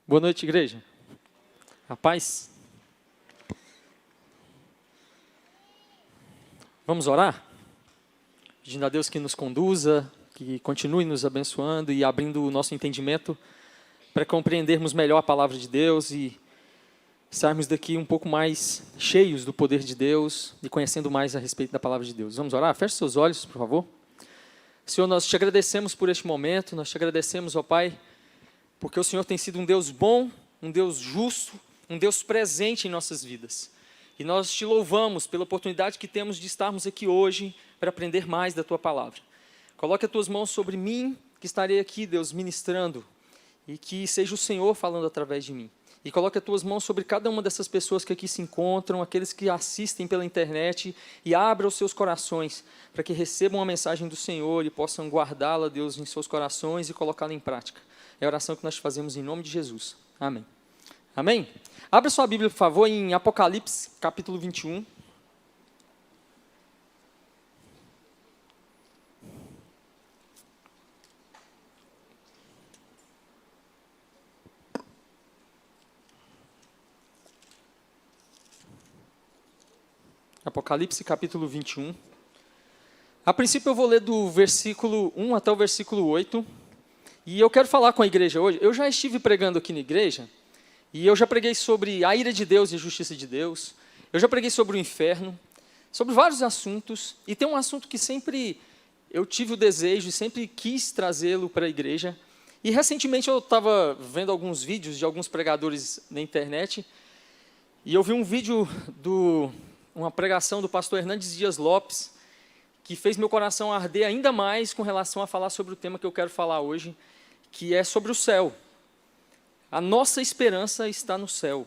Boa noite, igreja. A paz. Vamos orar? Pedindo a Deus que nos conduza, que continue nos abençoando e abrindo o nosso entendimento para compreendermos melhor a palavra de Deus e sairmos daqui um pouco mais cheios do poder de Deus e conhecendo mais a respeito da palavra de Deus. Vamos orar? Feche seus olhos, por favor. Senhor, nós te agradecemos por este momento, nós te agradecemos, ó Pai, porque o Senhor tem sido um Deus bom, um Deus justo, um Deus presente em nossas vidas. E nós te louvamos pela oportunidade que temos de estarmos aqui hoje para aprender mais da Tua palavra. Coloque as Tuas mãos sobre mim, que estarei aqui, Deus, ministrando, e que seja o Senhor falando através de mim. E coloque as Tuas mãos sobre cada uma dessas pessoas que aqui se encontram, aqueles que assistem pela internet, e abra os seus corações para que recebam a mensagem do Senhor e possam guardá-la, Deus, em seus corações e colocá-la em prática. É a oração que nós fazemos em nome de Jesus. Amém. Amém? Abra sua Bíblia, por favor, em Apocalipse, capítulo 21. Apocalipse, capítulo 21. A princípio eu vou ler do versículo 1 até o versículo 8. E eu quero falar com a igreja hoje. Eu já estive pregando aqui na igreja, e eu já preguei sobre a ira de Deus e a justiça de Deus. Eu já preguei sobre o inferno, sobre vários assuntos. E tem um assunto que sempre eu tive o desejo e sempre quis trazê-lo para a igreja. E recentemente eu estava vendo alguns vídeos de alguns pregadores na internet, e eu vi um vídeo uma pregação do pastor Hernandes Dias Lopes, que fez meu coração arder ainda mais com relação a falar sobre o tema que eu quero falar hoje, que é sobre o céu. A nossa esperança está no céu.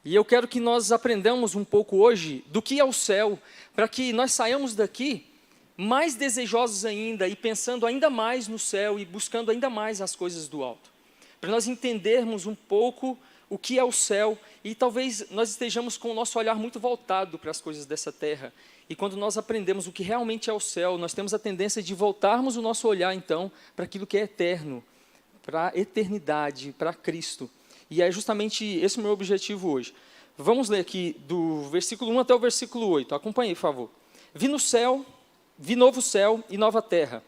E eu quero que nós aprendamos um pouco hoje do que é o céu, para que nós saiamos daqui mais desejosos ainda e pensando ainda mais no céu e buscando ainda mais as coisas do alto. Para nós entendermos um pouco o que é o céu e talvez nós estejamos com o nosso olhar muito voltado para as coisas dessa terra. E quando nós aprendemos o que realmente é o céu, nós temos a tendência de voltarmos o nosso olhar, então, para aquilo que é eterno, para a eternidade, para Cristo. E é justamente esse o meu objetivo hoje. Vamos ler aqui do versículo 1 até o versículo 8. Acompanhe, por favor. Vi novo céu e nova terra,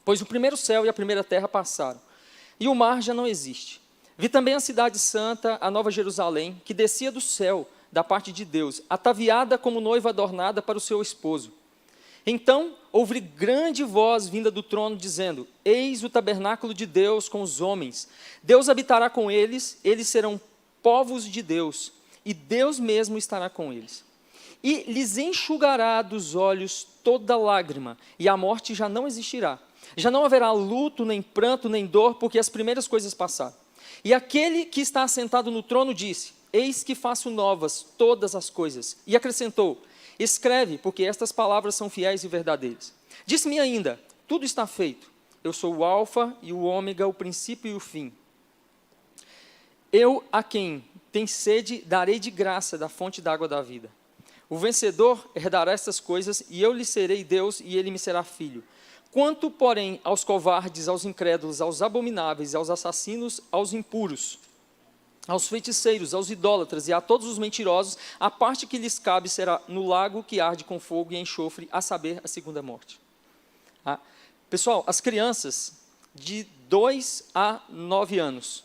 pois o primeiro céu e a primeira terra passaram, e o mar já não existe. Vi também a cidade santa, a nova Jerusalém, que descia do céu, da parte de Deus, ataviada como noiva adornada para o seu esposo. Então, ouvi grande voz vinda do trono, dizendo: Eis o tabernáculo de Deus com os homens. Deus habitará com eles, eles serão povos de Deus, e Deus mesmo estará com eles. E lhes enxugará dos olhos toda lágrima, e a morte já não existirá. Já não haverá luto, nem pranto, nem dor, porque as primeiras coisas passaram. E aquele que está assentado no trono disse: Eis que faço novas todas as coisas. E acrescentou: Escreve, porque estas palavras são fiéis e verdadeiras. Disse-me ainda: Tudo está feito. Eu sou o alfa e o ômega, o princípio e o fim. Eu, a quem tem sede, darei de graça da fonte da água da vida. O vencedor herdará estas coisas, e eu lhe serei Deus, e ele me será filho. Quanto, porém, aos covardes, aos incrédulos, aos abomináveis, aos assassinos, aos impuros, aos feiticeiros, aos idólatras e a todos os mentirosos, a parte que lhes cabe será no lago que arde com fogo e enxofre, a saber, a segunda morte. Pessoal, as crianças de 2 a 9 anos,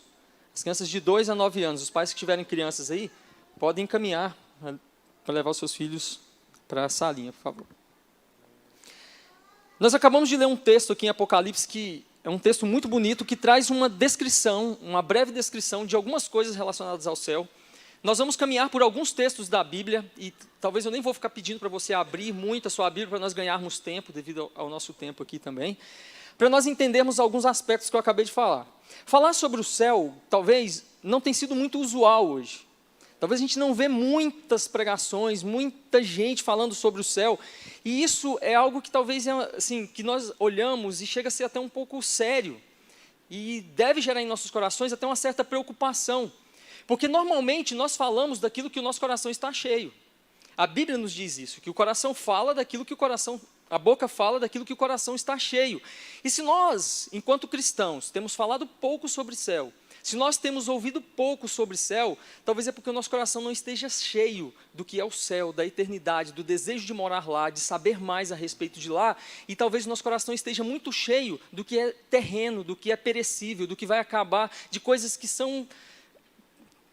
as crianças de 2 a 9 anos, os pais que tiverem crianças aí, podem encaminhar para levar os seus filhos para a salinha, por favor. Nós acabamos de ler um texto aqui em Apocalipse que é um texto muito bonito, que traz uma descrição, uma breve descrição de algumas coisas relacionadas ao céu. Nós vamos caminhar por alguns textos da Bíblia, e talvez eu nem vou ficar pedindo para você abrir muito a sua Bíblia, para nós ganharmos tempo, devido ao nosso tempo aqui também, para nós entendermos alguns aspectos que eu acabei de falar. Falar sobre o céu, talvez, não tenha sido muito usual hoje. Talvez a gente não vê muitas pregações, muita gente falando sobre o céu, e isso é algo que talvez, assim, que nós olhamos e chega a ser até um pouco sério, e deve gerar em nossos corações até uma certa preocupação, porque normalmente nós falamos daquilo que o nosso coração está cheio. A Bíblia nos diz isso, que o coração fala daquilo que a boca fala daquilo que o coração está cheio. E se nós, enquanto cristãos, temos falado pouco sobre o céu, Se nós temos ouvido pouco sobre céu, talvez é porque o nosso coração não esteja cheio do que é o céu, da eternidade, do desejo de morar lá, de saber mais a respeito de lá, e talvez o nosso coração esteja muito cheio do que é terreno, do que é perecível, do que vai acabar, de coisas que são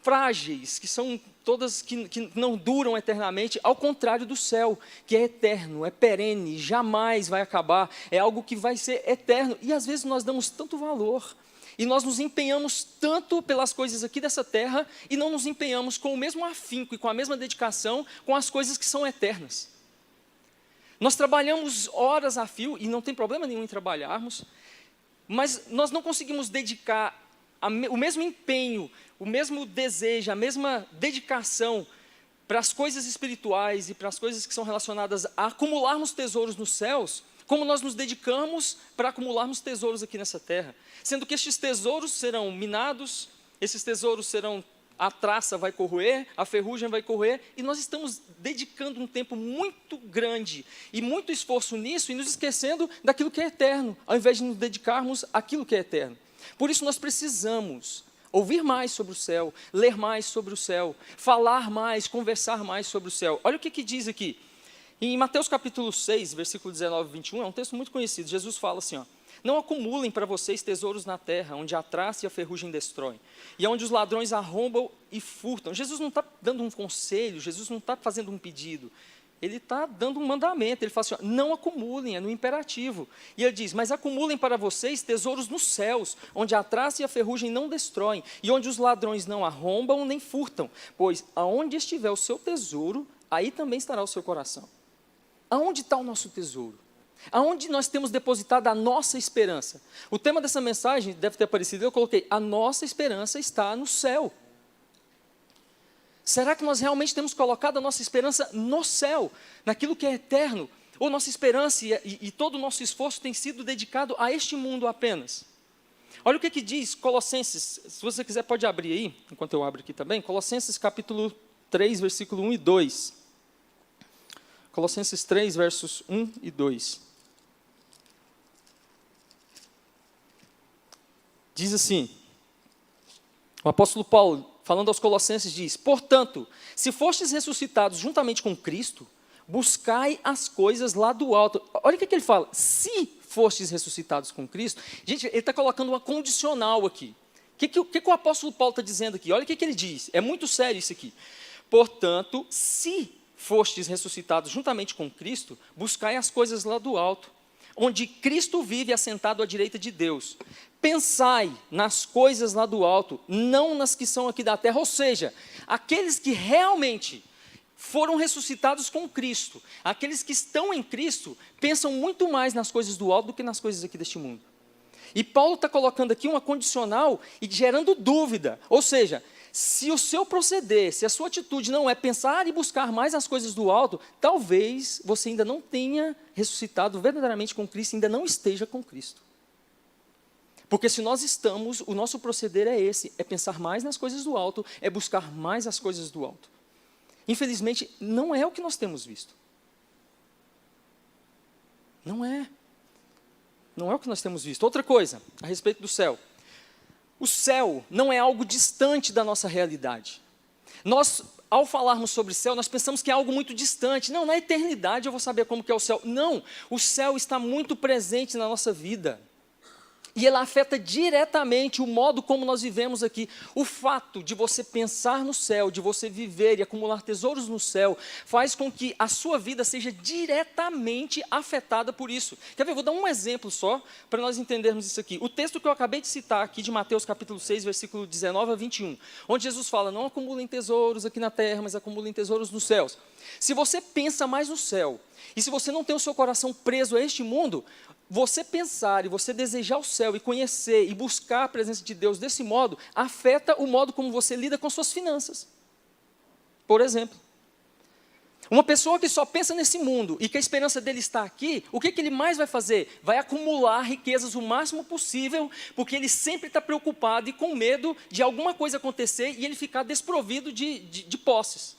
frágeis, que são todas que não duram eternamente, ao contrário do céu, que é eterno, é perene, jamais vai acabar, é algo que vai ser eterno. E às vezes nós damos tanto valor, e nós nos empenhamos tanto pelas coisas aqui dessa terra, e não nos empenhamos com o mesmo afinco e com a mesma dedicação com as coisas que são eternas. Nós trabalhamos horas a fio, e não tem problema nenhum em trabalharmos, mas nós não conseguimos dedicar o mesmo empenho, o mesmo desejo, a mesma dedicação para as coisas espirituais e para as coisas que são relacionadas a acumularmos tesouros nos céus, como nós nos dedicamos para acumularmos tesouros aqui nessa terra. Sendo que estes tesouros serão minados, esses tesouros serão, a traça vai corroer, a ferrugem vai corroer, e nós estamos dedicando um tempo muito grande e muito esforço nisso, e nos esquecendo daquilo que é eterno, ao invés de nos dedicarmos àquilo que é eterno. Por isso nós precisamos ouvir mais sobre o céu, ler mais sobre o céu, falar mais, conversar mais sobre o céu. Olha o que diz aqui. Em Mateus capítulo 6, versículo 19 e 21, é um texto muito conhecido. Jesus fala assim, ó: não acumulem para vocês tesouros na terra, onde a traça e a ferrugem destroem, e onde os ladrões arrombam e furtam. Jesus não está dando um conselho, Jesus não está fazendo um pedido. Ele está dando um mandamento, ele fala assim, ó, não acumulem, é no imperativo. E ele diz, mas acumulem para vocês tesouros nos céus, onde a traça e a ferrugem não destroem, e onde os ladrões não arrombam nem furtam, pois aonde estiver o seu tesouro, aí também estará o seu coração. Aonde está o nosso tesouro? Aonde nós temos depositado a nossa esperança? O tema dessa mensagem deve ter aparecido, eu coloquei, a nossa esperança está no céu. Será que nós realmente temos colocado a nossa esperança no céu, naquilo que é eterno? Ou nossa esperança e todo o nosso esforço tem sido dedicado a este mundo apenas? Olha o que diz Colossenses, se você quiser pode abrir aí, enquanto eu abro aqui também, Colossenses capítulo 3, versículo 1 e 2. Colossenses 3, versos 1 e 2. Diz assim, o apóstolo Paulo, falando aos Colossenses, diz, portanto, se fostes ressuscitados juntamente com Cristo, buscai as coisas lá do alto. Olha o que ele fala, se fostes ressuscitados com Cristo. Gente, ele está colocando uma condicional aqui. O que o apóstolo Paulo está dizendo aqui? Olha o que ele diz, é muito sério isso aqui. Portanto, se fostes ressuscitados juntamente com Cristo, buscai as coisas lá do alto, onde Cristo vive assentado à direita de Deus. Pensai nas coisas lá do alto, não nas que são aqui da terra, ou seja, aqueles que realmente foram ressuscitados com Cristo, aqueles que estão em Cristo, pensam muito mais nas coisas do alto do que nas coisas aqui deste mundo. E Paulo está colocando aqui uma condicional e gerando dúvida, ou seja, se o seu proceder, se a sua atitude não é pensar e buscar mais as coisas do alto, talvez você ainda não tenha ressuscitado verdadeiramente com Cristo, ainda não esteja com Cristo. Porque se nós estamos, o nosso proceder é esse, é pensar mais nas coisas do alto, é buscar mais as coisas do alto. Infelizmente, não é o que nós temos visto. Não é. Não é o que nós temos visto. Outra coisa, a respeito do céu. O céu não é algo distante da nossa realidade. Nós, ao falarmos sobre céu, nós pensamos que é algo muito distante. Não, na eternidade eu vou saber como que é o céu. Não, o céu está muito presente na nossa vida. E ele afeta diretamente o modo como nós vivemos aqui. O fato de você pensar no céu, de você viver e acumular tesouros no céu, faz com que a sua vida seja diretamente afetada por isso. Quer ver? Vou dar um exemplo só, para nós entendermos isso aqui. O texto que eu acabei de citar aqui, de Mateus capítulo 6, versículo 19 a 21, onde Jesus fala, não acumulem tesouros aqui na terra, mas acumulem tesouros nos céus. Se você pensa mais no céu, e se você não tem o seu coração preso a este mundo, você pensar e você desejar o céu e conhecer e buscar a presença de Deus desse modo, afeta o modo como você lida com suas finanças. Por exemplo, uma pessoa que só pensa nesse mundo e que a esperança dele está aqui, o que ele mais vai fazer? Vai acumular riquezas o máximo possível, porque ele sempre está preocupado e com medo de alguma coisa acontecer e ele ficar desprovido de posses.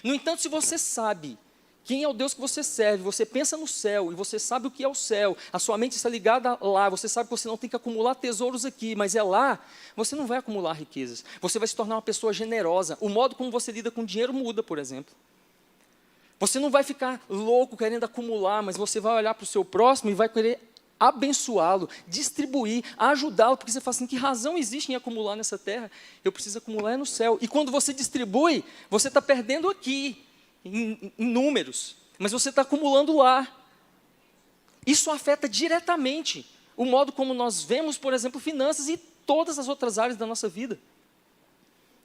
No entanto, se você sabe quem é o Deus que você serve, você pensa no céu e você sabe o que é o céu, a sua mente está ligada lá, você sabe que você não tem que acumular tesouros aqui, mas é lá, você não vai acumular riquezas, você vai se tornar uma pessoa generosa. O modo como você lida com dinheiro muda, por exemplo. Você não vai ficar louco querendo acumular, mas você vai olhar para o seu próximo e vai querer abençoá-lo, distribuir, ajudá-lo, porque você fala assim, que razão existe em acumular nessa terra? Eu preciso acumular no céu. E quando você distribui, você está perdendo aqui, em números, mas você está acumulando lá. Isso afeta diretamente o modo como nós vemos, por exemplo, finanças e todas as outras áreas da nossa vida.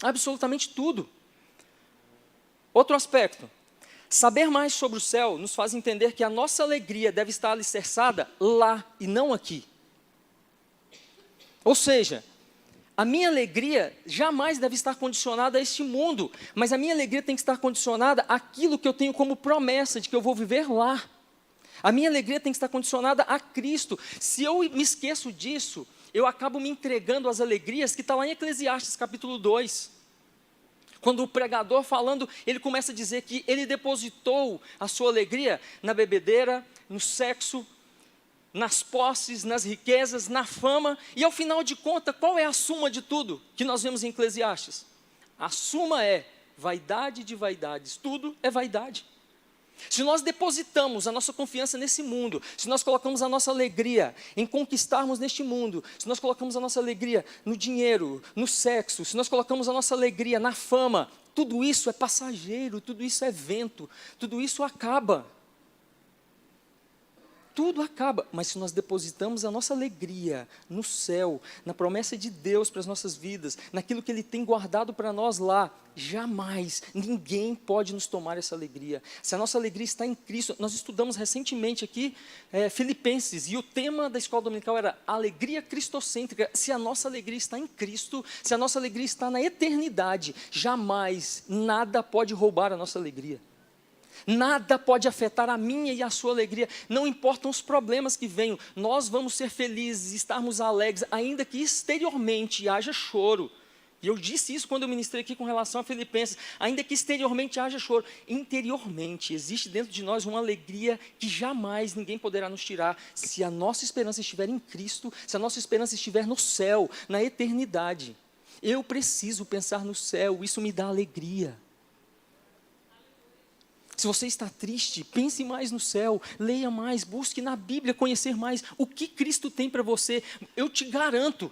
Absolutamente tudo. Outro aspecto. Saber mais sobre o céu nos faz entender que a nossa alegria deve estar alicerçada lá e não aqui. Ou seja, a minha alegria jamais deve estar condicionada a este mundo, mas a minha alegria tem que estar condicionada àquilo que eu tenho como promessa de que eu vou viver lá. A minha alegria tem que estar condicionada a Cristo. Se eu me esqueço disso, eu acabo me entregando às alegrias que está lá em Eclesiastes capítulo 2. Quando o pregador falando, ele começa a dizer que ele depositou a sua alegria na bebedeira, no sexo, nas posses, nas riquezas, na fama, e ao final de contas, qual é a suma de tudo que nós vemos em Eclesiastes? A suma é vaidade de vaidades, tudo é vaidade. Se nós depositamos a nossa confiança nesse mundo, se nós colocamos a nossa alegria em conquistarmos neste mundo, se nós colocamos a nossa alegria no dinheiro, no sexo, se nós colocamos a nossa alegria na fama, tudo isso é passageiro, tudo isso é vento, tudo isso acaba. Tudo acaba, mas se nós depositamos a nossa alegria no céu, na promessa de Deus para as nossas vidas, naquilo que Ele tem guardado para nós lá, jamais, ninguém pode nos tomar essa alegria. Se a nossa alegria está em Cristo, nós estudamos recentemente aqui Filipenses, e o tema da escola dominical era alegria cristocêntrica. Se a nossa alegria está em Cristo, se a nossa alegria está na eternidade, jamais, nada pode roubar a nossa alegria. Nada pode afetar a minha e a sua alegria, não importam os problemas que venham, nós vamos ser felizes, estarmos alegres, ainda que exteriormente haja choro. E eu disse isso quando eu ministrei aqui com relação a Filipenses, ainda que exteriormente haja choro, interiormente existe dentro de nós uma alegria que jamais ninguém poderá nos tirar, se a nossa esperança estiver em Cristo, se a nossa esperança estiver no céu, na eternidade. Eu preciso pensar no céu, isso me dá alegria. Se você está triste, pense mais no céu, leia mais, busque na Bíblia conhecer mais o que Cristo tem para você. Eu te garanto,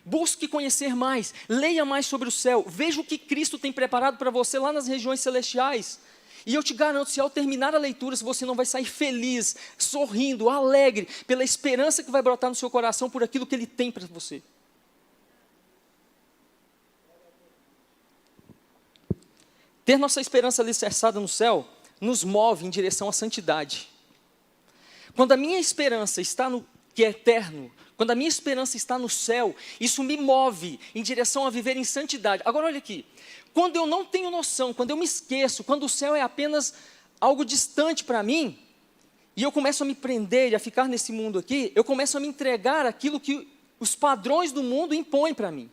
busque conhecer mais, leia mais sobre o céu, veja o que Cristo tem preparado para você lá nas regiões celestiais. E eu te garanto, se ao terminar a leitura, se você não vai sair feliz, sorrindo, alegre, pela esperança que vai brotar no seu coração por aquilo que Ele tem para você. Ter nossa esperança alicerçada no céu nos move em direção à santidade. Quando a minha esperança está no que é eterno, quando a minha esperança está no céu, isso me move em direção a viver em santidade. Agora olha aqui, quando eu não tenho noção, quando eu me esqueço, quando o céu é apenas algo distante para mim, e eu começo a me prender e a ficar nesse mundo aqui, eu começo a me entregar aquilo que os padrões do mundo impõem para mim.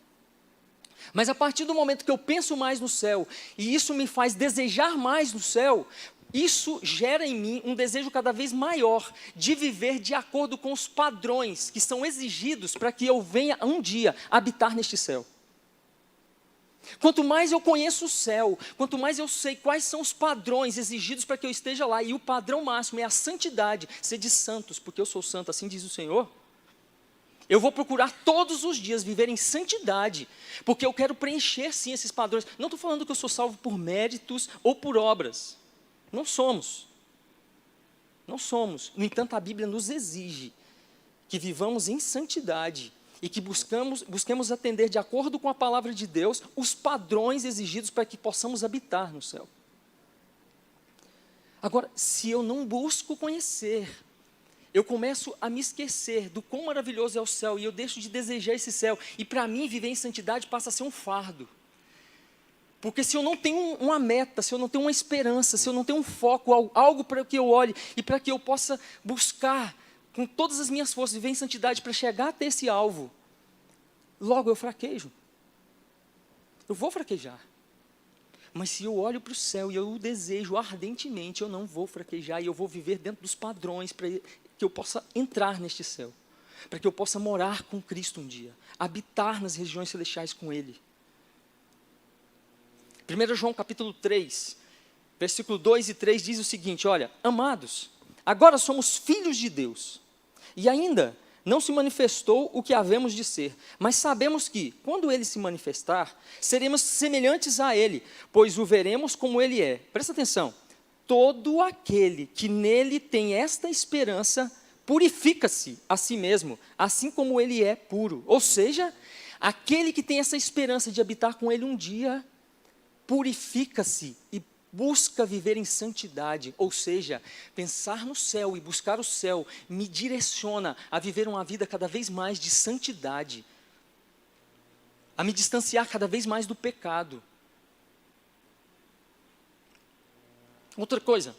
Mas a partir do momento que eu penso mais no céu, e isso me faz desejar mais no céu, isso gera em mim um desejo cada vez maior de viver de acordo com os padrões que são exigidos para que eu venha um dia habitar neste céu. Quanto mais eu conheço o céu, quanto mais eu sei quais são os padrões exigidos para que eu esteja lá, e o padrão máximo é a santidade, ser de santos, porque eu sou santo, assim diz o Senhor. Eu vou procurar todos os dias viver em santidade, porque eu quero preencher sim esses padrões. Não estou falando que eu sou salvo por méritos ou por obras. Não somos. Não somos. No entanto, a Bíblia nos exige que vivamos em santidade e que busquemos atender de acordo com a palavra de Deus os padrões exigidos para que possamos habitar no céu. Agora, se eu não busco conhecer, eu começo a me esquecer do quão maravilhoso é o céu, e eu deixo de desejar esse céu, e para mim viver em santidade passa a ser um fardo, porque se eu não tenho uma meta, se eu não tenho uma esperança, se eu não tenho um foco, algo para que eu olhe, e para que eu possa buscar com todas as minhas forças, viver em santidade para chegar até esse alvo, logo eu fraquejo, eu vou fraquejar. Mas se eu olho para o céu e eu o desejo ardentemente, eu não vou fraquejar e eu vou viver dentro dos padrões para que eu possa entrar neste céu. Para que eu possa morar com Cristo um dia. Habitar nas regiões celestiais com Ele. 1 João capítulo 3, versículo 2 e 3 diz o seguinte, olha, amados, agora somos filhos de Deus, e ainda não se manifestou o que havemos de ser, mas sabemos que, quando Ele se manifestar, seremos semelhantes a Ele, pois o veremos como Ele é. Presta atenção, todo aquele que nele tem esta esperança, purifica-se a si mesmo, assim como Ele é puro. Ou seja, aquele que tem essa esperança de habitar com Ele um dia, purifica-se e busca viver em santidade, ou seja, pensar no céu e buscar o céu me direciona a viver uma vida cada vez mais de santidade, a me distanciar cada vez mais do pecado. Outra coisa,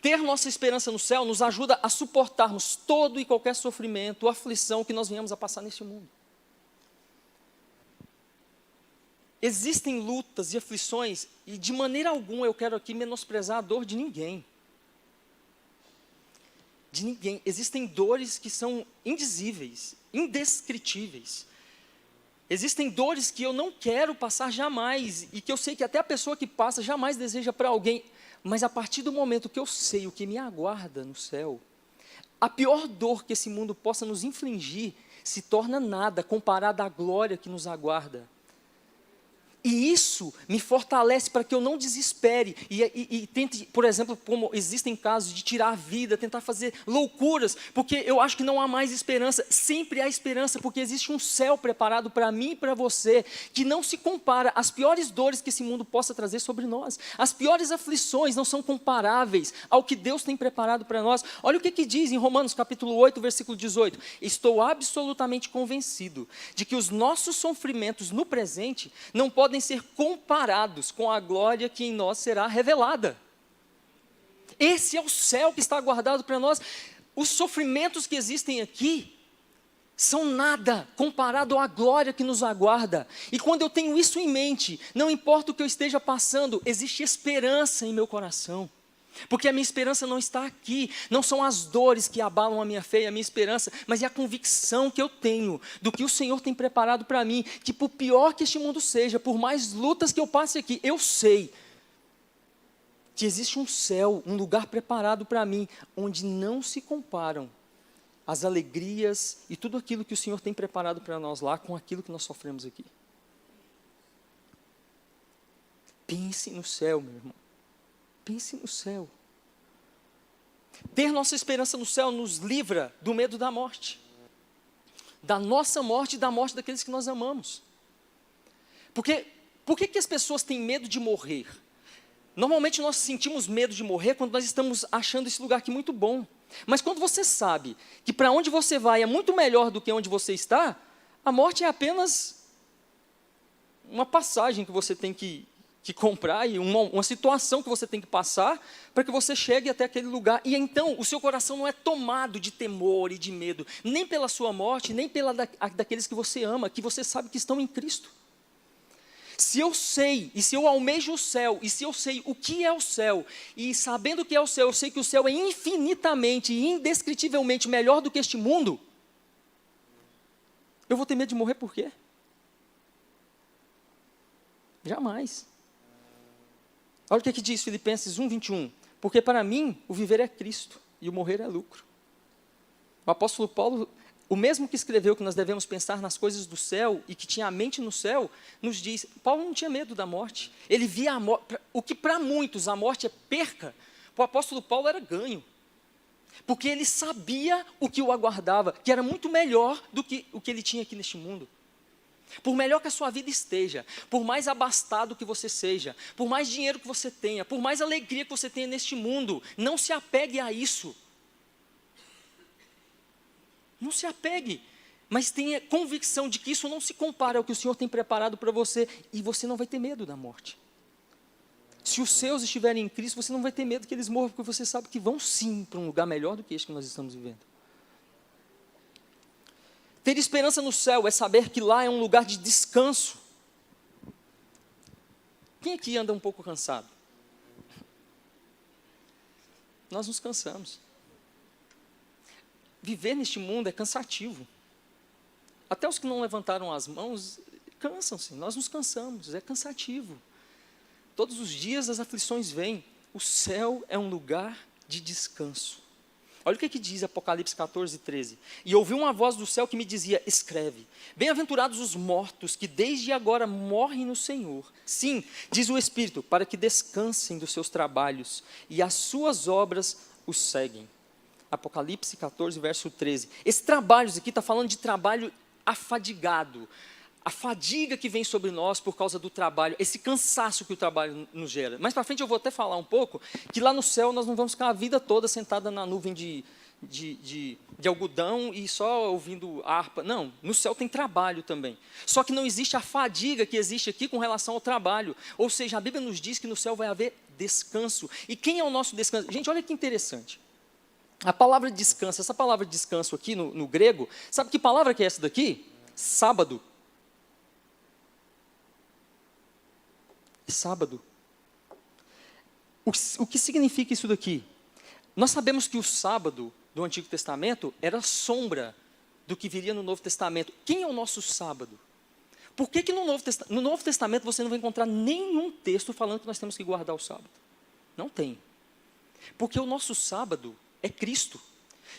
ter nossa esperança no céu nos ajuda a suportarmos todo e qualquer sofrimento, aflição que nós venhamos a passar neste mundo. Existem lutas e aflições, e de maneira alguma eu quero aqui menosprezar a dor de ninguém. De ninguém. Existem dores que são indizíveis, indescritíveis. Existem dores que eu não quero passar jamais, e que eu sei que até a pessoa que passa jamais deseja para alguém. Mas a partir do momento que eu sei o que me aguarda no céu, a pior dor que esse mundo possa nos infligir se torna nada comparada à glória que nos aguarda. E isso me fortalece para que eu não desespere e tente, por exemplo, como existem casos de tirar a vida, tentar fazer loucuras, porque eu acho que não há mais esperança. Sempre há esperança, porque existe um céu preparado para mim e para você, que não se compara às piores dores que esse mundo possa trazer sobre nós. As piores aflições não são comparáveis ao que Deus tem preparado para nós. Olha o que diz em Romanos capítulo 8, versículo 18. Estou absolutamente convencido de que os nossos sofrimentos no presente não podem ser comparados com a glória que em nós será revelada. Esse é o céu que está guardado para nós. Os sofrimentos que existem aqui são nada comparado à glória que nos aguarda. E quando eu tenho isso em mente, não importa o que eu esteja passando, existe esperança em meu coração. Porque a minha esperança não está aqui, não são as dores que abalam a minha fé e a minha esperança, mas é a convicção que eu tenho do que o Senhor tem preparado para mim, que por pior que este mundo seja, por mais lutas que eu passe aqui, eu sei que existe um céu, um lugar preparado para mim, onde não se comparam as alegrias e tudo aquilo que o Senhor tem preparado para nós lá com aquilo que nós sofremos aqui. Pense no céu, meu irmão. Pense no céu. Ter nossa esperança no céu nos livra do medo da morte. Da nossa morte e da morte daqueles que nós amamos. Porque, por que as pessoas têm medo de morrer? Normalmente nós sentimos medo de morrer quando nós estamos achando esse lugar aqui muito bom. Mas quando você sabe que para onde você vai é muito melhor do que onde você está, a morte é apenas uma passagem que você tem que comprar e uma situação que você tem que passar para que você chegue até aquele lugar. E então o seu coração não é tomado de temor e de medo, nem pela sua morte, nem pela daqueles que você ama, que você sabe que estão em Cristo. Se eu sei, e se eu almejo o céu, e se eu sei o que é o céu, e sabendo o que é o céu, eu sei que o céu é infinitamente e indescritivelmente melhor do que este mundo, eu vou ter medo de morrer por quê? Jamais. Olha o que diz Filipenses 1, 21. Porque para mim, o viver é Cristo e o morrer é lucro. O apóstolo Paulo, o mesmo que escreveu que nós devemos pensar nas coisas do céu e que tinha a mente no céu, nos diz, Paulo não tinha medo da morte. Ele via a morte, o que para muitos a morte é perca, para o apóstolo Paulo era ganho. Porque ele sabia o que o aguardava, que era muito melhor do que o que ele tinha aqui neste mundo. Por melhor que a sua vida esteja, por mais abastado que você seja, por mais dinheiro que você tenha, por mais alegria que você tenha neste mundo, não se apegue a isso. Não se apegue, mas tenha convicção de que isso não se compara ao que o Senhor tem preparado para você, e você não vai ter medo da morte. Se os seus estiverem em Cristo, você não vai ter medo que eles morram, porque você sabe que vão sim para um lugar melhor do que este que nós estamos vivendo. Ter esperança no céu é saber que lá é um lugar de descanso. Quem aqui anda um pouco cansado? Nós nos cansamos. Viver neste mundo é cansativo. Até os que não levantaram as mãos, cansam-se. Nós nos cansamos, é cansativo. Todos os dias as aflições vêm. O céu é um lugar de descanso. Olha o que diz Apocalipse 14, 13. E ouvi uma voz do céu que me dizia, escreve, bem-aventurados os mortos que desde agora morrem no Senhor. Sim, diz o Espírito, para que descansem dos seus trabalhos e as suas obras os seguem. Apocalipse 14, verso 13. Esse trabalho aqui está falando de trabalho afadigado. A fadiga que vem sobre nós por causa do trabalho, esse cansaço que o trabalho nos gera. Mais para frente eu vou até falar um pouco, que lá no céu nós não vamos ficar a vida toda sentada na nuvem de algodão e só ouvindo harpa. Não, no céu tem trabalho também. Só que não existe a fadiga que existe aqui com relação ao trabalho. Ou seja, a Bíblia nos diz que no céu vai haver descanso. E quem é o nosso descanso? Gente, olha que interessante. A palavra descanso, essa palavra descanso aqui no grego, sabe que palavra que é essa daqui? Sábado. Sábado. O que significa isso daqui? Nós sabemos que o sábado do Antigo Testamento era sombra do que viria no Novo Testamento. Quem é o nosso sábado? Por que no Novo Testamento você não vai encontrar nenhum texto falando que nós temos que guardar o sábado? Não tem. Porque o nosso sábado é Cristo.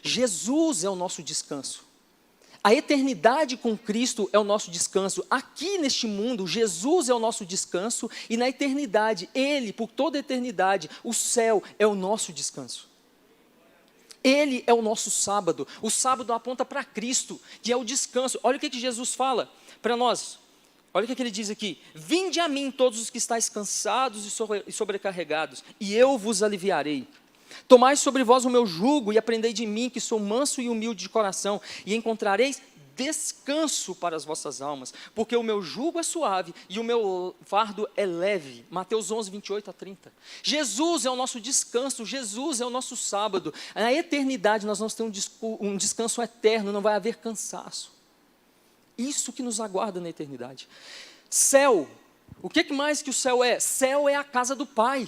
Jesus é o nosso descanso. A eternidade com Cristo é o nosso descanso. Aqui neste mundo, Jesus é o nosso descanso e na eternidade, Ele, por toda a eternidade, o céu é o nosso descanso. Ele é o nosso sábado. O sábado aponta para Cristo, que é o descanso. Olha o que Jesus fala para nós. Olha o que ele diz aqui. Vinde a mim todos os que estáis cansados e sobrecarregados, e eu vos aliviarei. Tomai sobre vós o meu jugo e aprendei de mim, que sou manso e humilde de coração, e encontrareis descanso para as vossas almas, porque o meu jugo é suave e o meu fardo é leve. Mateus 11, 28 a 30. Jesus é o nosso descanso, Jesus é o nosso sábado. Na eternidade nós vamos ter um descanso eterno, não vai haver cansaço. Isso que nos aguarda na eternidade. Céu, o que mais que o céu é? Céu é a casa do Pai.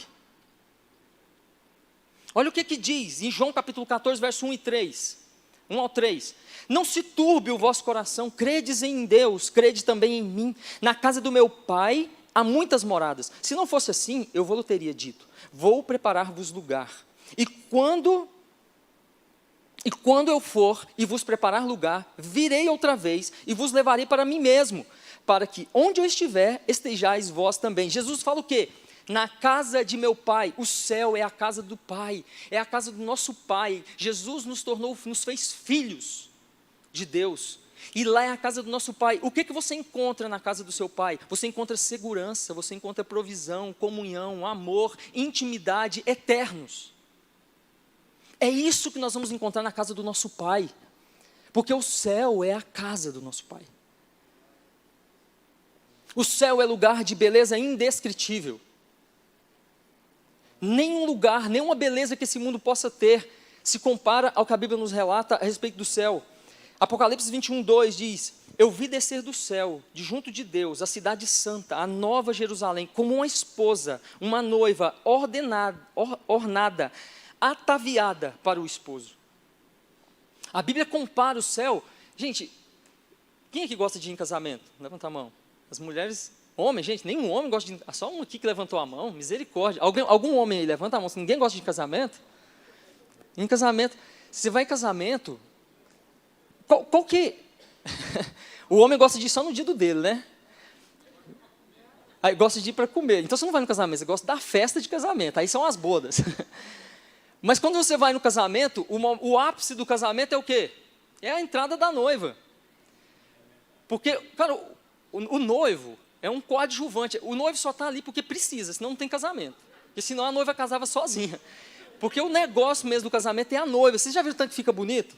Olha o que diz em João capítulo 14, verso 1 e 3. 1 ao 3. Não se turbe o vosso coração, credes em Deus, crede também em mim. Na casa do meu Pai há muitas moradas. Se não fosse assim, eu vou-lhe teria dito, vou preparar-vos lugar. E quando eu for e vos preparar lugar, virei outra vez e vos levarei para mim mesmo, para que onde eu estiver, estejais vós também. Jesus fala o quê? Na casa de meu Pai. O céu é a casa do Pai, é a casa do nosso Pai. Jesus nos fez filhos de Deus, e lá é a casa do nosso Pai. O que você encontra na casa do seu Pai? Você encontra segurança, você encontra provisão, comunhão, amor, intimidade eternos. É isso que nós vamos encontrar na casa do nosso Pai, porque o céu é a casa do nosso Pai. O céu é lugar de beleza indescritível. Nenhum lugar, nenhuma beleza que esse mundo possa ter se compara ao que a Bíblia nos relata a respeito do céu. Apocalipse 21, 2 diz, eu vi descer do céu, de junto de Deus, a cidade santa, a nova Jerusalém, como uma esposa, uma noiva ornada, ataviada para o esposo. A Bíblia compara o céu. Gente, quem aqui gosta de ir em casamento? Levanta a mão. As mulheres... Homem, gente, nenhum homem gosta de... Só um aqui que levantou a mão, misericórdia. Algum homem aí, levanta a mão, se ninguém gosta de casamento. Em casamento, você vai em casamento, qual que... O homem gosta de ir só no dia do dele, né? Aí gosta de ir para comer. Então você não vai no casamento, você gosta da festa de casamento, aí são as bodas. Mas quando você vai no casamento, o ápice do casamento é o quê? É a entrada da noiva. Porque, cara, o noivo... é um coadjuvante. O noivo só está ali porque precisa, senão não tem casamento. Porque senão a noiva casava sozinha. Porque o negócio mesmo do casamento é a noiva. Vocês já viram tanto que fica bonito?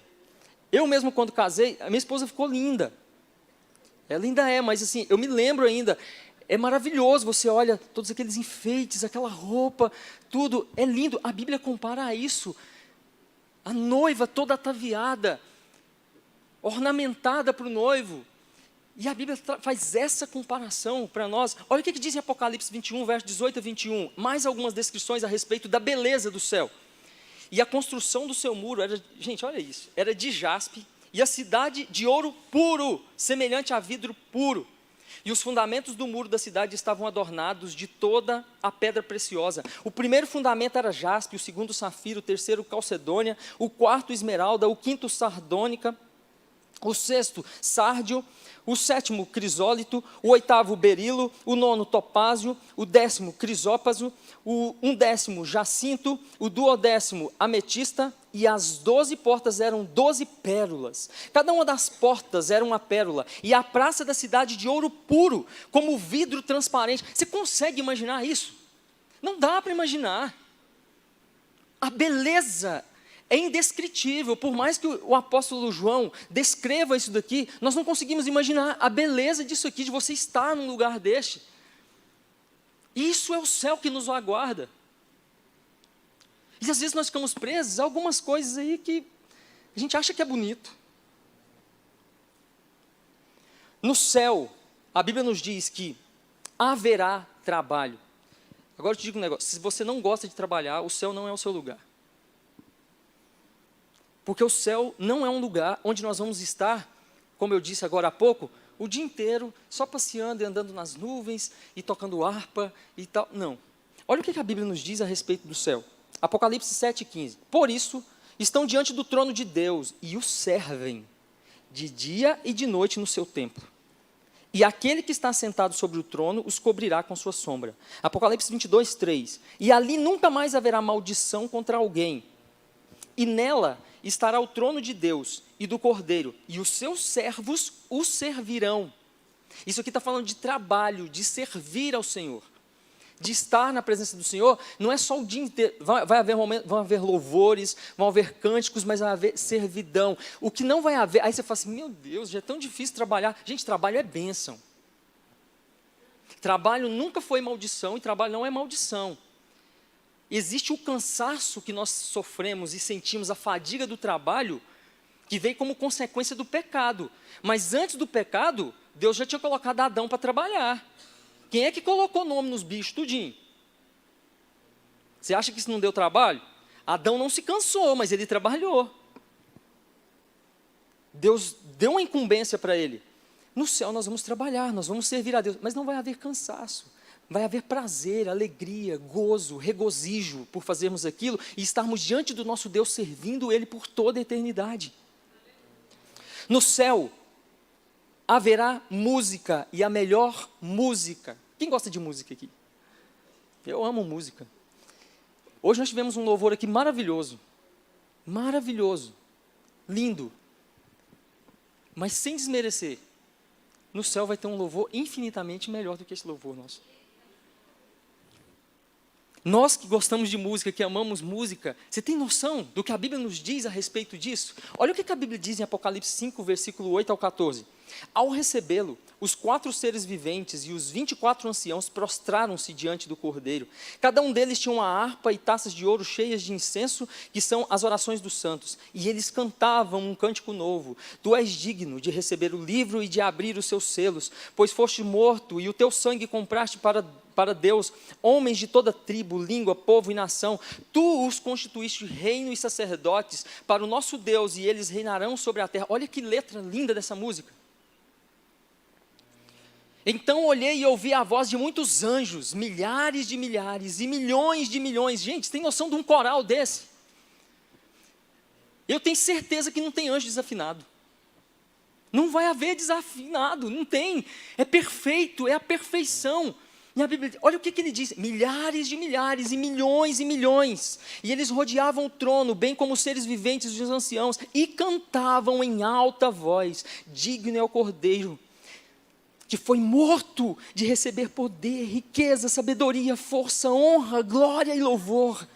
Eu mesmo, quando casei, a minha esposa ficou linda. Ela ainda é, mas assim, eu me lembro ainda. É maravilhoso, você olha todos aqueles enfeites, aquela roupa, tudo. É lindo. A Bíblia compara a isso. A noiva toda ataviada, ornamentada para o noivo. E a Bíblia faz essa comparação para nós. Olha o que diz em Apocalipse 21, verso 18 a 21. Mais algumas descrições a respeito da beleza do céu. E a construção do seu muro era, gente, olha isso, era de jaspe, e a cidade de ouro puro, semelhante a vidro puro. E os fundamentos do muro da cidade estavam adornados de toda a pedra preciosa. O primeiro fundamento era jaspe, o segundo safiro, o terceiro calcedônia, o quarto esmeralda, o quinto sardônica, o sexto sárdio, o sétimo crisólito, o oitavo berilo, o nono topázio, o décimo crisópaso, o undécimo jacinto, o duodécimo ametista, e as 12 portas eram 12 pérolas. Cada uma das portas era uma pérola, e a praça da cidade de ouro puro, como vidro transparente. Você consegue imaginar isso? Não dá para imaginar. A beleza é indescritível. Por mais que o apóstolo João descreva isso daqui, nós não conseguimos imaginar a beleza disso aqui, de você estar num lugar deste. Isso é o céu que nos aguarda. E às vezes nós ficamos presos a algumas coisas aí que a gente acha que é bonito. No céu, a Bíblia nos diz que haverá trabalho. Agora eu te digo um negócio, se você não gosta de trabalhar, o céu não é o seu lugar. Porque o céu não é um lugar onde nós vamos estar, como eu disse agora há pouco, o dia inteiro, só passeando e andando nas nuvens, e tocando harpa e tal. Não. Olha o que a Bíblia nos diz a respeito do céu. Apocalipse 7,15. Por isso, estão diante do trono de Deus, e o servem, de dia e de noite no seu templo. E aquele que está sentado sobre o trono os cobrirá com sua sombra. Apocalipse 22,3. E ali nunca mais haverá maldição contra alguém. E nela estará o trono de Deus e do Cordeiro, e os seus servos o servirão. Isso aqui está falando de trabalho, de servir ao Senhor, de estar na presença do Senhor. Não é só o dia inteiro, vão haver louvores, vão haver cânticos, mas vai haver servidão. O que não vai haver, aí você fala assim, meu Deus, já é tão difícil trabalhar. Gente, trabalho é bênção. Trabalho nunca foi maldição, e trabalho não é maldição. Existe o cansaço que nós sofremos e sentimos, a fadiga do trabalho, que veio como consequência do pecado. Mas antes do pecado, Deus já tinha colocado Adão para trabalhar. Quem é que colocou nome nos bichos, tudinho? Você acha que isso não deu trabalho? Adão não se cansou, mas ele trabalhou. Deus deu uma incumbência para ele. No céu nós vamos trabalhar, nós vamos servir a Deus, mas não vai haver cansaço. Vai haver prazer, alegria, gozo, regozijo por fazermos aquilo e estarmos diante do nosso Deus, servindo Ele por toda a eternidade. No céu, haverá música, e a melhor música. Quem gosta de música aqui? Eu amo música. Hoje nós tivemos um louvor aqui maravilhoso. Maravilhoso. Lindo. Mas sem desmerecer, no céu vai ter um louvor infinitamente melhor do que esse louvor nosso. Nós que gostamos de música, que amamos música, você tem noção do que a Bíblia nos diz a respeito disso? Olha o que a Bíblia diz em Apocalipse 5, versículo 8 ao 14. Ao recebê-lo, os 4 seres viventes e os 24 anciãos prostraram-se diante do Cordeiro. Cada um deles tinha uma harpa e taças de ouro cheias de incenso, que são as orações dos santos. E eles cantavam um cântico novo. Tu és digno de receber o livro e de abrir os seus selos, pois foste morto e o teu sangue compraste para Deus homens de toda tribo, língua, povo e nação. Tu os constituíste reino e sacerdotes para o nosso Deus, e eles reinarão sobre a terra. Olha que letra linda dessa música. Então olhei e ouvi a voz de muitos anjos, milhares de milhares e milhões de milhões. Gente, você tem noção de um coral desse? Eu tenho certeza que não tem anjo desafinado. Não vai haver desafinado, não tem. É perfeito, é a perfeição. E a Bíblia, olha o que ele diz, milhares de milhares e milhões, e eles rodeavam o trono, bem como os seres viventes e os anciãos, e cantavam em alta voz, digno é o Cordeiro, que foi morto, de receber poder, riqueza, sabedoria, força, honra, glória e louvor.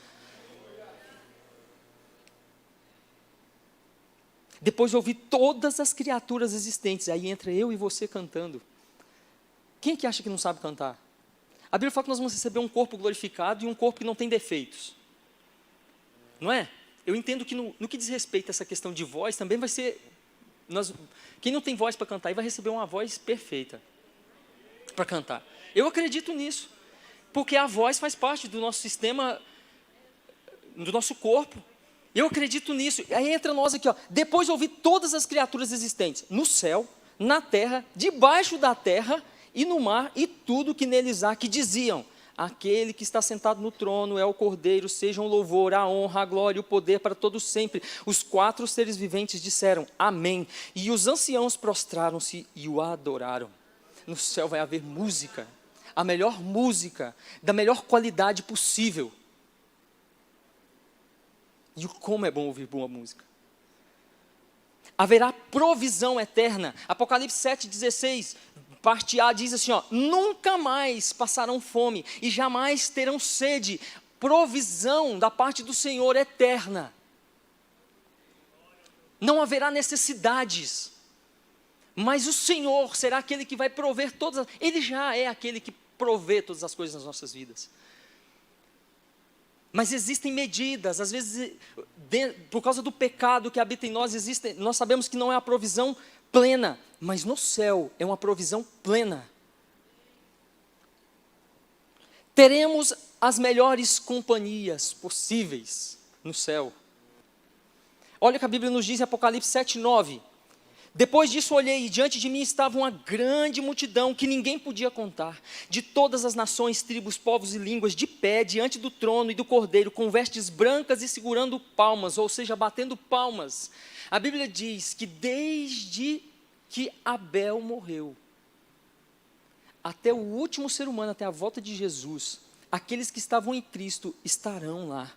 Depois ouvi todas as criaturas existentes, aí entra eu e você cantando. Quem é que acha que não sabe cantar? A Bíblia fala que nós vamos receber um corpo glorificado e um corpo que não tem defeitos. Não é? Eu entendo que no que diz respeito a essa questão de voz, também vai ser Quem não tem voz para cantar aí vai receber uma voz perfeita para cantar. Eu acredito nisso, porque a voz faz parte do nosso sistema, do nosso corpo. Eu acredito nisso. Aí entra nós aqui, ó. Depois de ouvir todas as criaturas existentes, no céu, na terra, debaixo da terra e no mar, e tudo que neles há, que diziam: aquele que está sentado no trono é o Cordeiro, sejam o louvor, a honra, a glória e o poder para todos sempre. Os 4 seres viventes disseram amém, e os anciãos prostraram-se e o adoraram. No céu vai haver música, a melhor música, da melhor qualidade possível. E como é bom ouvir boa música. Haverá provisão eterna. Apocalipse 7,16, parte A, diz assim, ó: nunca mais passarão fome e jamais terão sede. Provisão da parte do Senhor eterna. Não haverá necessidades. Mas o Senhor será aquele que vai prover todas. Ele já é aquele que provê todas as coisas nas nossas vidas. Mas existem medidas, às vezes, por causa do pecado que habita em nós, nós sabemos que não é a provisão plena, mas no céu é uma provisão plena. Teremos as melhores companhias possíveis no céu. Olha o que a Bíblia nos diz em Apocalipse 7:9. Depois disso olhei, e diante de mim estava uma grande multidão que ninguém podia contar, de todas as nações, tribos, povos e línguas, de pé diante do trono e do Cordeiro, com vestes brancas e segurando palmas, ou seja, batendo palmas. A Bíblia diz que desde que Abel morreu, até o último ser humano, até a volta de Jesus, aqueles que estavam em Cristo estarão lá.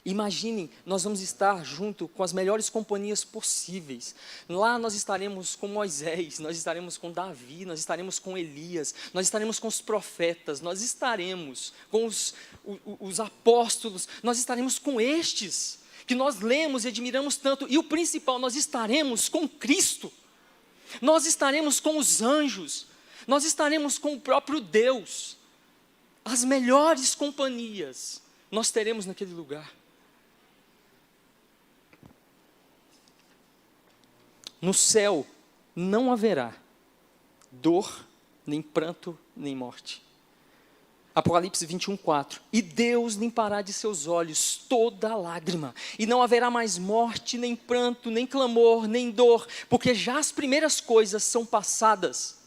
Imaginem, nós vamos estar junto com as melhores companhias possíveis. Lá nós estaremos com Moisés, nós estaremos com Davi, nós estaremos com Elias, nós estaremos com os profetas, nós estaremos com os apóstolos, nós estaremos com estes, que nós lemos e admiramos tanto. E o principal, nós estaremos com Cristo, nós estaremos com os anjos, nós estaremos com o próprio Deus. As melhores companhias nós teremos naquele lugar. No céu não haverá dor, nem pranto, nem morte. Apocalipse 21:4. E Deus limpará de seus olhos toda lágrima, e não haverá mais morte, nem pranto, nem clamor, nem dor, porque já as primeiras coisas são passadas.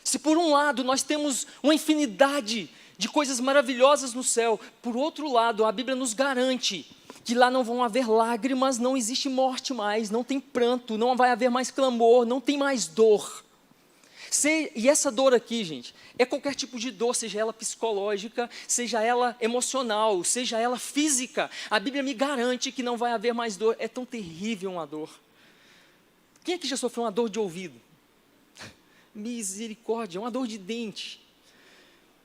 Se por um lado nós temos uma infinidade de coisas maravilhosas no céu, por outro lado a Bíblia nos garante que lá não vão haver lágrimas, não existe morte mais, não tem pranto, não vai haver mais clamor, não tem mais dor. E essa dor aqui, gente, é qualquer tipo de dor, seja ela psicológica, seja ela emocional, seja ela física. A Bíblia me garante que não vai haver mais dor. É tão terrível uma dor. Quem aqui já sofreu uma dor de ouvido? Misericórdia, uma dor de dente,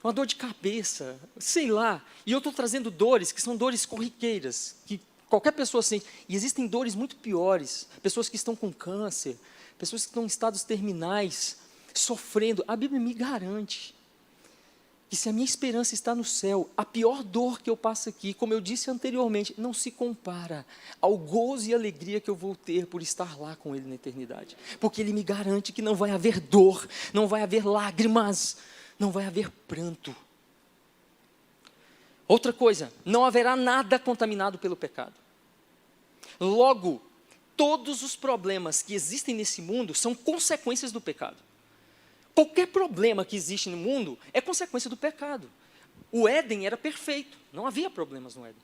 uma dor de cabeça, sei lá. E eu estou trazendo dores que são dores corriqueiras, que qualquer pessoa sente. E existem dores muito piores, pessoas que estão com câncer, pessoas que estão em estados terminais, sofrendo. A Bíblia me garante que se a minha esperança está no céu, a pior dor que eu passo aqui, como eu disse anteriormente, não se compara ao gozo e alegria que eu vou ter por estar lá com Ele na eternidade. Porque Ele me garante que não vai haver dor, não vai haver lágrimas, não vai haver pranto. Outra coisa, não haverá nada contaminado pelo pecado. Logo, todos os problemas que existem nesse mundo são consequências do pecado. Qualquer problema que existe no mundo é consequência do pecado. O Éden era perfeito, não havia problemas no Éden.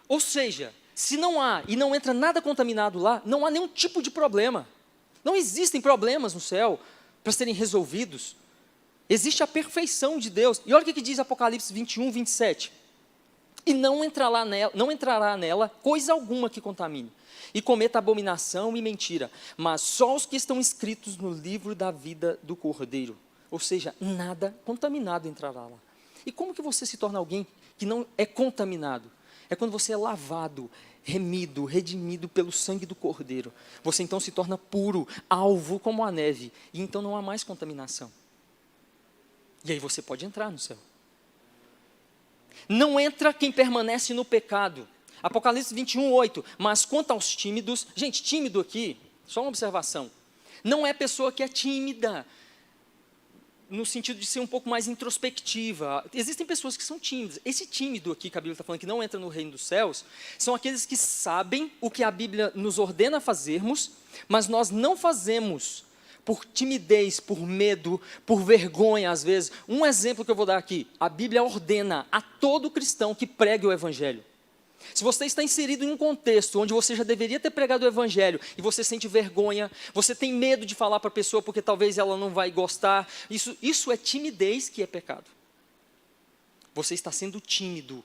Ou seja, se não há e não entra nada contaminado lá, não há nenhum tipo de problema. Não existem problemas no céu para serem resolvidos. Existe a perfeição de Deus. E olha o que diz Apocalipse 21:27. E não entrará nela coisa alguma que contamine, e cometa abominação e mentira, mas só os que estão escritos no livro da vida do Cordeiro. Ou seja, nada contaminado entrará lá. E como que você se torna alguém que não é contaminado? É quando você é lavado, remido, redimido pelo sangue do Cordeiro. Você então se torna puro, alvo como a neve, e então não há mais contaminação. E aí você pode entrar no céu. Não entra quem permanece no pecado. Apocalipse 21:8. Mas quanto aos tímidos, gente, tímido aqui, só uma observação, não é pessoa que é tímida, no sentido de ser um pouco mais introspectiva. Existem pessoas que são tímidas. Esse tímido aqui que a Bíblia está falando que não entra no reino dos céus, são aqueles que sabem o que a Bíblia nos ordena fazermos, mas nós não fazemos por timidez, por medo, por vergonha às vezes. Um exemplo que eu vou dar aqui, a Bíblia ordena a todo cristão que pregue o Evangelho. Se você está inserido em um contexto onde você já deveria ter pregado o Evangelho e você sente vergonha, você tem medo de falar para a pessoa porque talvez ela não vai gostar, isso é timidez que é pecado. Você está sendo tímido,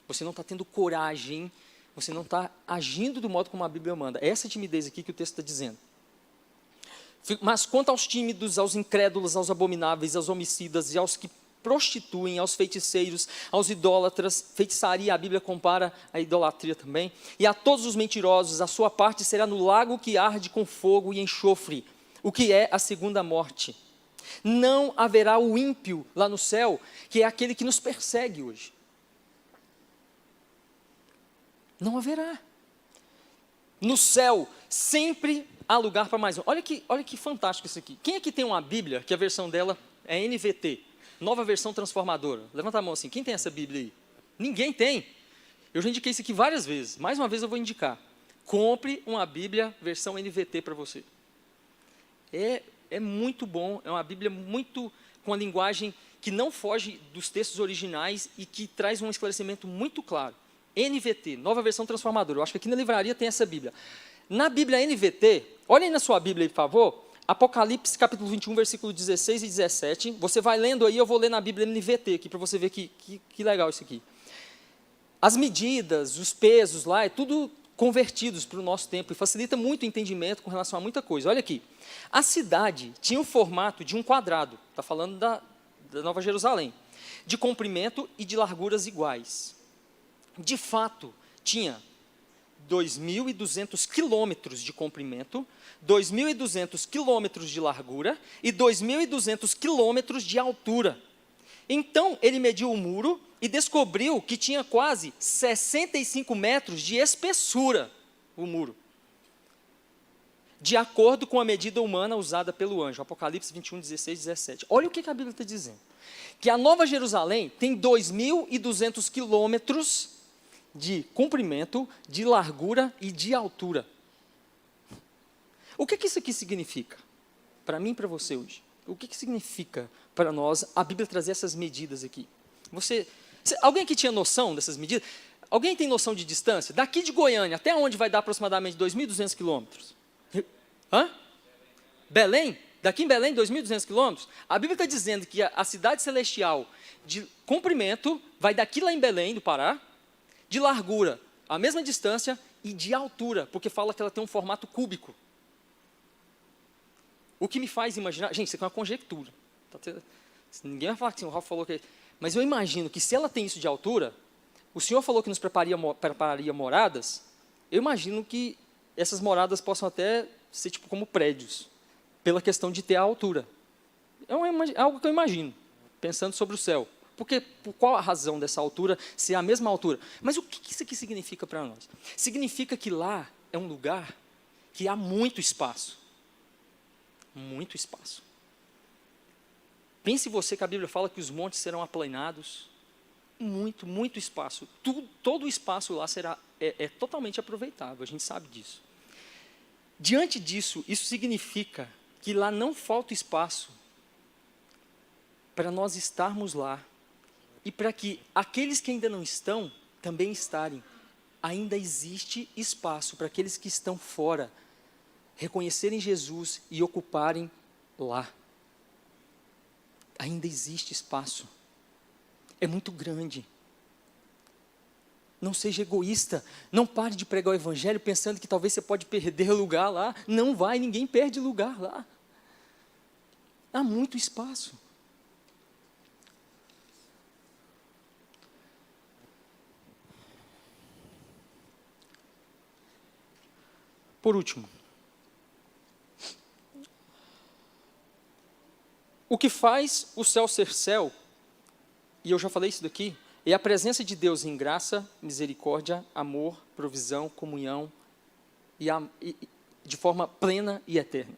você não está tendo coragem, você não está agindo do modo como a Bíblia manda. É essa timidez aqui que o texto está dizendo. Mas quanto aos tímidos, aos incrédulos, aos abomináveis, aos homicidas e aos que prostituem, aos feiticeiros, aos idólatras, feitiçaria, a Bíblia compara a idolatria também, e a todos os mentirosos, a sua parte será no lago que arde com fogo e enxofre, o que é a segunda morte. Não haverá o ímpio lá no céu, que é aquele que nos persegue hoje. Não haverá. No céu, sempre há lugar para mais um. Olha que fantástico isso aqui. Quem aqui tem uma Bíblia, que a versão dela é NVT? Nova versão transformadora. Levanta a mão assim. Quem tem essa Bíblia aí? Ninguém tem. Eu já indiquei isso aqui várias vezes. Mais uma vez eu vou indicar. Compre uma Bíblia versão NVT para você. É muito bom. É uma Bíblia muito com a linguagem que não foge dos textos originais e que traz um esclarecimento muito claro. NVT, nova versão transformadora. Eu acho que aqui na livraria tem essa Bíblia. Na Bíblia NVT, olhem na sua Bíblia aí, por favor. Apocalipse capítulo 21, versículo 16 e 17. Você vai lendo aí, eu vou ler na Bíblia NVT aqui, para você ver que legal isso aqui. As medidas, os pesos lá, é tudo convertidos para o nosso tempo e facilita muito o entendimento com relação a muita coisa. Olha aqui, a cidade tinha o formato de um quadrado, está falando da Nova Jerusalém, de comprimento e de larguras iguais. De fato, tinha 2.200 quilômetros de comprimento, 2.200 quilômetros de largura e 2.200 quilômetros de altura. Então, ele mediu o muro e descobriu que tinha quase 65 metros de espessura, o muro, de acordo com a medida humana usada pelo anjo. Apocalipse 21, 16 e 17. Olha o que a Bíblia está dizendo. Que a Nova Jerusalém tem 2.200 quilômetros de comprimento, de largura e de altura. O que isso aqui significa? Para mim e para você hoje. O que significa para nós a Bíblia trazer essas medidas aqui? Alguém aqui tinha noção dessas medidas? Alguém tem noção de distância? Daqui de Goiânia, até onde vai dar aproximadamente 2.200 quilômetros? Hã? Belém? Daqui em Belém, 2.200 quilômetros? A Bíblia está dizendo que a cidade celestial de comprimento vai daqui lá em Belém, do Pará, de largura, a mesma distância, e de altura, porque fala que ela tem um formato cúbico. O que me faz imaginar... Gente, isso aqui é uma conjectura. Ninguém vai falar que o Ralf falou que... Mas eu imagino que se ela tem isso de altura, o Senhor falou que nos prepararia moradas, eu imagino que essas moradas possam até ser tipo como prédios, pela questão de ter a altura. É algo que eu imagino, pensando sobre o céu. Porque, por qual a razão dessa altura ser a mesma altura? Mas o que isso aqui significa para nós? Significa que lá é um lugar que há muito espaço. Muito espaço. Pense você que a Bíblia fala que os montes serão aplanados. Muito, muito espaço. Todo o espaço lá é totalmente aproveitável, a gente sabe disso. Diante disso, isso significa que lá não falta espaço para nós estarmos lá e para que aqueles que ainda não estão também estarem. Ainda existe espaço para aqueles que estão fora reconhecerem Jesus e ocuparem lá. Ainda existe espaço. É muito grande. Não seja egoísta. Não pare de pregar o Evangelho pensando que talvez você pode perder lugar lá. Não vai, ninguém perde lugar lá. Há muito espaço. Por último, o que faz o céu ser céu, e eu já falei isso daqui, é a presença de Deus em graça, misericórdia, amor, provisão, comunhão, e de forma plena e eterna.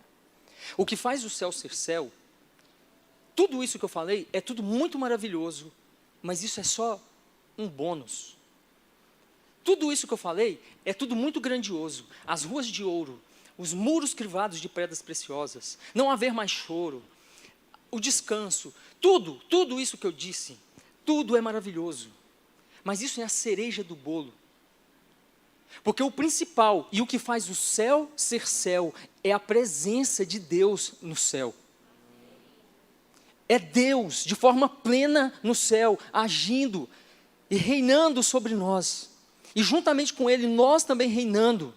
O que faz o céu ser céu, tudo isso que eu falei, é tudo muito maravilhoso, mas isso é só um bônus. Tudo isso que eu falei é tudo muito grandioso. As ruas de ouro, os muros crivados de pedras preciosas, não haver mais choro, o descanso, tudo isso que eu disse, tudo é maravilhoso. Mas isso é a cereja do bolo. Porque o principal e o que faz o céu ser céu é a presença de Deus no céu. É Deus de forma plena no céu, agindo e reinando sobre nós. E juntamente com Ele, nós também reinando.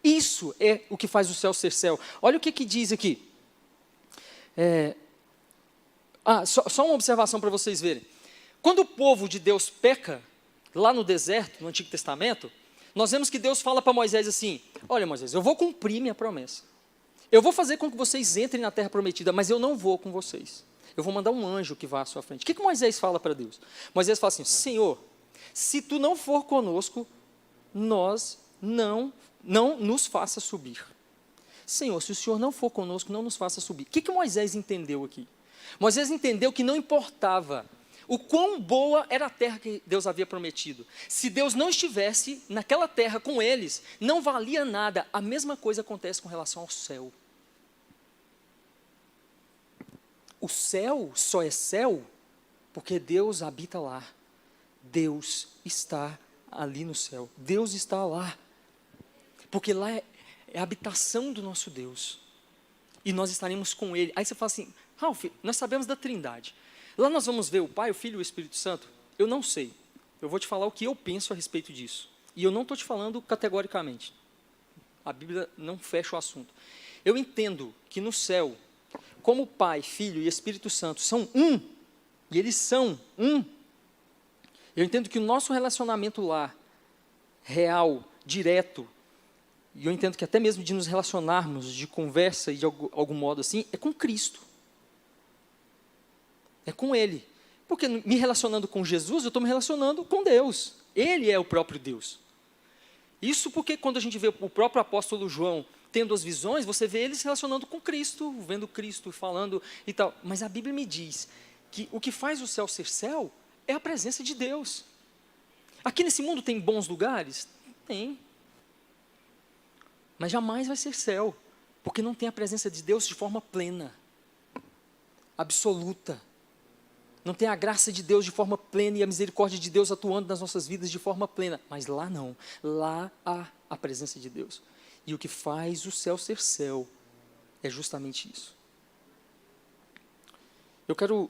Isso é o que faz o céu ser céu. Olha o que diz aqui. Só uma observação para vocês verem. Quando o povo de Deus peca, lá no deserto, no Antigo Testamento, nós vemos que Deus fala para Moisés assim: olha, Moisés, eu vou cumprir minha promessa. Eu vou fazer com que vocês entrem na terra prometida, mas eu não vou com vocês. Eu vou mandar um anjo que vá à sua frente. O que Moisés fala para Deus? Moisés fala assim: Senhor, se tu não for conosco, nós não nos faça subir. Senhor, se o Senhor não for conosco, não nos faça subir. O que Moisés entendeu aqui? Moisés entendeu que não importava o quão boa era a terra que Deus havia prometido. Se Deus não estivesse naquela terra com eles, não valia nada. A mesma coisa acontece com relação ao céu. O céu só é céu porque Deus habita lá. Deus está ali no céu. Deus está lá. Porque lá é a habitação do nosso Deus. E nós estaremos com Ele. Aí você fala assim: Ralf, nós sabemos da Trindade. Lá nós vamos ver o Pai, o Filho e o Espírito Santo? Eu não sei. Eu vou te falar o que eu penso a respeito disso. E eu não estou te falando categoricamente. A Bíblia não fecha o assunto. Eu entendo que no céu, como o Pai, Filho e Espírito Santo são um, e eles são um, eu entendo que o nosso relacionamento lá, real, direto, e eu entendo que até mesmo de nos relacionarmos, de conversa e de algum modo assim, é com Cristo. É com Ele. Porque me relacionando com Jesus, eu estou me relacionando com Deus. Ele é o próprio Deus. Isso porque quando a gente vê o próprio apóstolo João tendo as visões, você vê ele se relacionando com Cristo, vendo Cristo, falando e tal. Mas a Bíblia me diz que o que faz o céu ser céu é a presença de Deus. Aqui nesse mundo tem bons lugares? Tem. Mas jamais vai ser céu, porque não tem a presença de Deus de forma plena, absoluta. Não tem a graça de Deus de forma plena e a misericórdia de Deus atuando nas nossas vidas de forma plena. Mas lá não. Lá há a presença de Deus. E o que faz o céu ser céu é justamente isso. Eu quero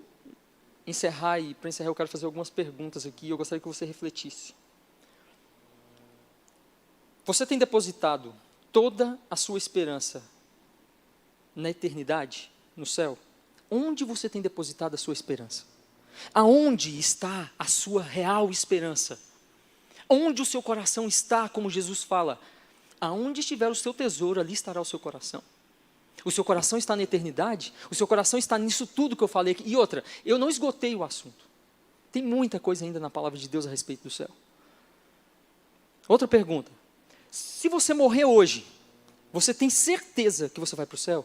encerrar, e para encerrar eu quero fazer algumas perguntas aqui. Eu gostaria que você refletisse. Você tem depositado toda a sua esperança na eternidade, no céu? Onde você tem depositado a sua esperança? Aonde está a sua real esperança? Onde o seu coração está, como Jesus fala? Aonde estiver o seu tesouro, ali estará o seu coração. O seu coração está na eternidade? O seu coração está nisso tudo que eu falei aqui? E outra, eu não esgotei o assunto. Tem muita coisa ainda na palavra de Deus a respeito do céu. Outra pergunta. Se você morrer hoje, você tem certeza que você vai para o céu?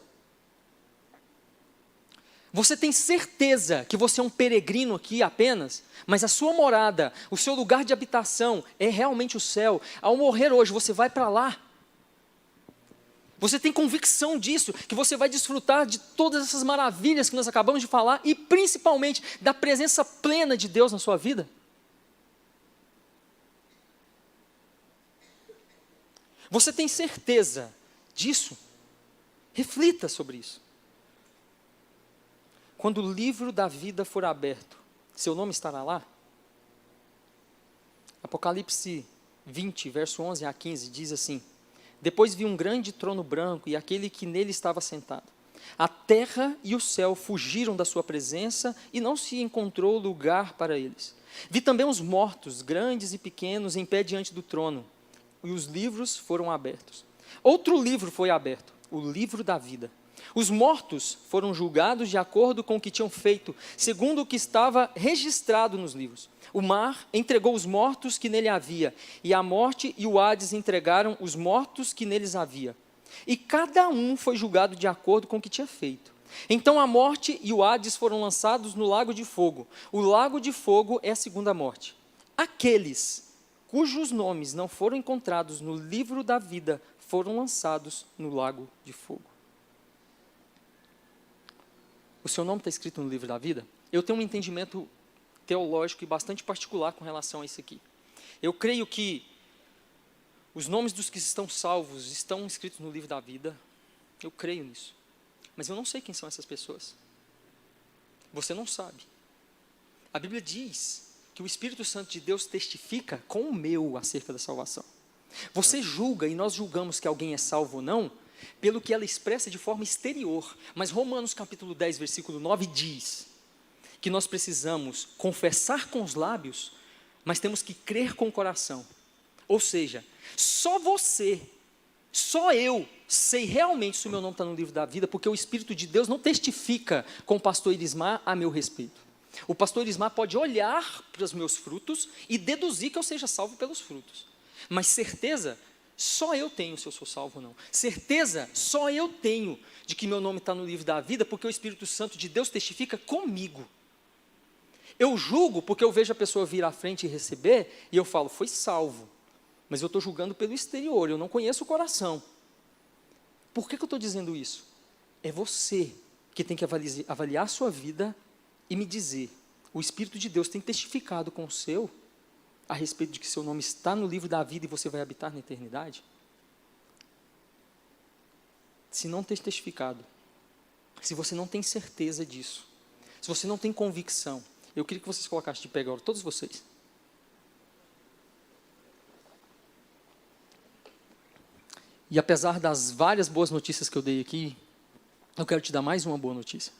Você tem certeza que você é um peregrino aqui apenas, mas a sua morada, o seu lugar de habitação é realmente o céu? Ao morrer hoje, você vai para lá? Você tem convicção disso, que você vai desfrutar de todas essas maravilhas que nós acabamos de falar e principalmente da presença plena de Deus na sua vida? Você tem certeza disso? Reflita sobre isso. Quando o livro da vida for aberto, seu nome estará lá? Apocalipse 20, verso 11 a 15, diz assim: Depois vi um grande trono branco e aquele que nele estava sentado. A terra e o céu fugiram da sua presença e não se encontrou lugar para eles. Vi também os mortos, grandes e pequenos, em pé diante do trono, e os livros foram abertos. Outro livro foi aberto, o livro da vida. Os mortos foram julgados de acordo com o que tinham feito, segundo o que estava registrado nos livros. O mar entregou os mortos que nele havia, e a morte e o Hades entregaram os mortos que neles havia. E cada um foi julgado de acordo com o que tinha feito. Então a morte e o Hades foram lançados no lago de fogo. O lago de fogo é a segunda morte. Aqueles cujos nomes não foram encontrados no livro da vida foram lançados no lago de fogo. O seu nome está escrito no livro da vida? Eu tenho um entendimento teológico e bastante particular com relação a isso aqui. Eu creio que os nomes dos que estão salvos estão escritos no livro da vida. Eu creio nisso. Mas eu não sei quem são essas pessoas. Você não sabe. A Bíblia diz que o Espírito Santo de Deus testifica com o meu acerca da salvação. Você julga, e nós julgamos que alguém é salvo ou não, pelo que ela expressa de forma exterior. Mas Romanos capítulo 10, versículo 9 diz que nós precisamos confessar com os lábios, mas temos que crer com o coração. Ou seja, só você, só eu sei realmente se o meu nome está no livro da vida, porque o Espírito de Deus não testifica com o pastor Irismar a meu respeito. O pastor Irismar pode olhar para os meus frutos e deduzir que eu seja salvo pelos frutos. Mas certeza, só eu tenho se eu sou salvo ou não. Certeza, só eu tenho de que meu nome está no livro da vida, porque o Espírito Santo de Deus testifica comigo. Eu julgo porque eu vejo a pessoa vir à frente e receber, e eu falo, foi salvo. Mas eu estou julgando pelo exterior, eu não conheço o coração. Por que eu estou dizendo isso? É você que tem que avaliar a sua vida e me dizer, o Espírito de Deus tem testificado com o seu, a respeito de que seu nome está no livro da vida e você vai habitar na eternidade? Se não tem testificado, se você não tem certeza disso, se você não tem convicção, eu queria que vocês colocassem de pé agora, todos vocês. E apesar das várias boas notícias que eu dei aqui, eu quero te dar mais uma boa notícia.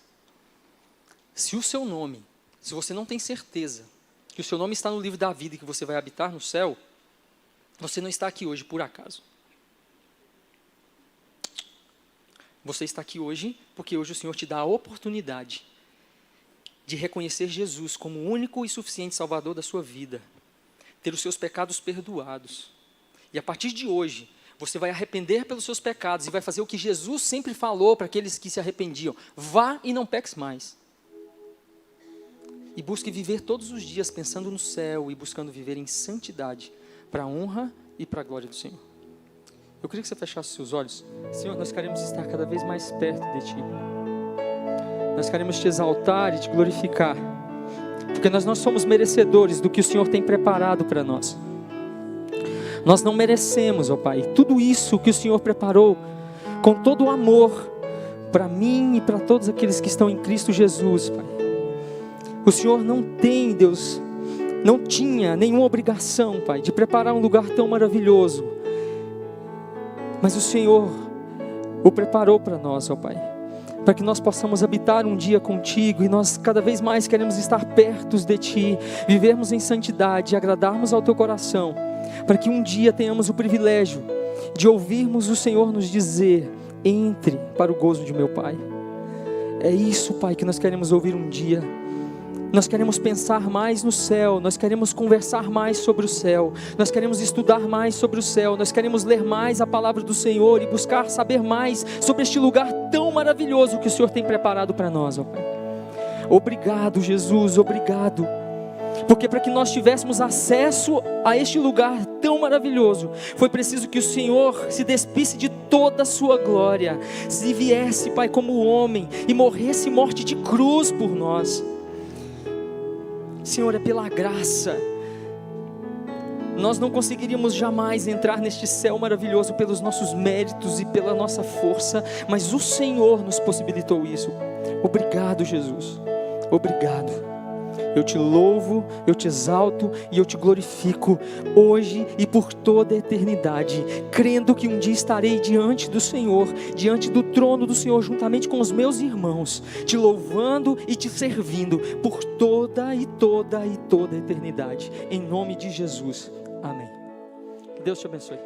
Se o seu nome, se você não tem certeza que o seu nome está no livro da vida e que você vai habitar no céu, você não está aqui hoje por acaso. Você está aqui hoje porque hoje o Senhor te dá a oportunidade de reconhecer Jesus como o único e suficiente Salvador da sua vida, ter os seus pecados perdoados. E a partir de hoje, você vai arrepender pelos seus pecados e vai fazer o que Jesus sempre falou para aqueles que se arrependiam. Vá e não peques mais. E busque viver todos os dias pensando no céu e buscando viver em santidade, para a honra e para a glória do Senhor. Eu queria que você fechasse os seus olhos. Senhor, nós queremos estar cada vez mais perto de Ti. Nós queremos Te exaltar e Te glorificar, porque nós não somos merecedores do que o Senhor tem preparado para nós. Nós não merecemos, ó Pai, tudo isso que o Senhor preparou com todo o amor para mim e para todos aqueles que estão em Cristo Jesus, Pai. O Senhor não tem, Deus, não tinha nenhuma obrigação, Pai, de preparar um lugar tão maravilhoso. Mas o Senhor o preparou para nós, ó Pai, para que nós possamos habitar um dia contigo, e nós cada vez mais queremos estar perto de Ti, vivermos em santidade, agradarmos ao Teu coração, para que um dia tenhamos o privilégio de ouvirmos o Senhor nos dizer, entre para o gozo de meu Pai. É isso, Pai, que nós queremos ouvir um dia. Nós queremos pensar mais no céu, nós queremos conversar mais sobre o céu, nós queremos estudar mais sobre o céu, nós queremos ler mais a palavra do Senhor e buscar saber mais sobre este lugar tão maravilhoso que o Senhor tem preparado para nós, ó Pai. Obrigado, Jesus, obrigado, porque para que nós tivéssemos acesso a este lugar tão maravilhoso, foi preciso que o Senhor se despisse de toda a sua glória, se viesse, Pai, como homem e morresse morte de cruz por nós. Senhor, é pela graça. Nós não conseguiríamos jamais entrar neste céu maravilhoso pelos nossos méritos e pela nossa força, mas o Senhor nos possibilitou isso. Obrigado, Jesus. Obrigado. Eu te louvo, eu te exalto e eu te glorifico hoje e por toda a eternidade, crendo que um dia estarei diante do Senhor, diante do trono do Senhor, juntamente com os meus irmãos, te louvando e te servindo por toda e toda e toda a eternidade. Em nome de Jesus. Amém. Que Deus te abençoe.